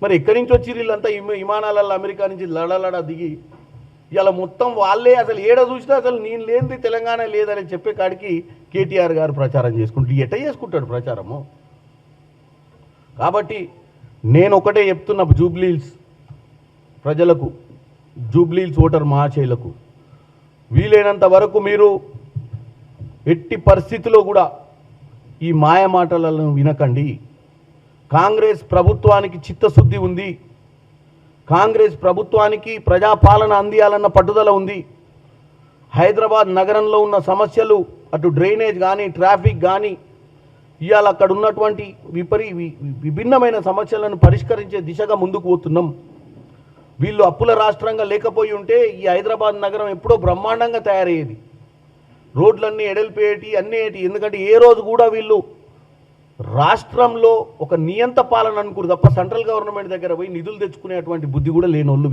మరి ఎక్కడి నుంచి వచ్చి వీళ్ళంతా విమానాలలో అమెరికా నుంచి లడలడ దిగి ఇలా మొత్తం వాళ్ళే అసలు ఏడ చూసినా అసలు నేను లేనిది తెలంగాణ లేదని చెప్పే కాడికి కేటీఆర్ గారు ప్రచారం చేసుకుంటూ ఎట్ట చేసుకుంటాడు ప్రచారము. కాబట్టి నేను ఒకటే చెప్తున్నా జూబ్లీహిల్స్ ప్రజలకు, జూబ్లీహిల్స్ ఓటర్ మహాశైలకు, వీలైనంత వరకు మీరు ఎట్టి పరిస్థితిలో కూడా ఈ మాయ మాటలను వినకండి. కాంగ్రెస్ ప్రభుత్వానికి చిత్తశుద్ధి ఉంది, కాంగ్రెస్ ప్రభుత్వానికి ప్రజాపాలన అందియాలన్న పట్టుదల ఉంది. హైదరాబాద్ నగరంలో ఉన్న సమస్యలు అటు డ్రైనేజ్ కానీ ట్రాఫిక్ కానీ ఇవాళ అక్కడ ఉన్నటువంటి విభిన్నమైన సమస్యలను పరిష్కరించే దిశగా ముందుకు పోతున్నాం. వీళ్ళు అప్పుల రాష్ట్రంగా లేకపోయి ఉంటే ఈ హైదరాబాద్ నగరం ఎప్పుడో బ్రహ్మాండంగా తయారయ్యేది. రోడ్లన్నీ ఎడల్పేటి అన్నీ ఏటి. ఎందుకంటే ఏ రోజు కూడా వీళ్ళు రాష్ట్రంలో ఒక నియంత పాలన అనుకురు తప్ప సెంట్రల్ గవర్నమెంట్ దగ్గర పోయి నిధులు తెచ్చుకునేటువంటి బుద్ధి కూడా లేనోళ్ళు వీళ్ళు.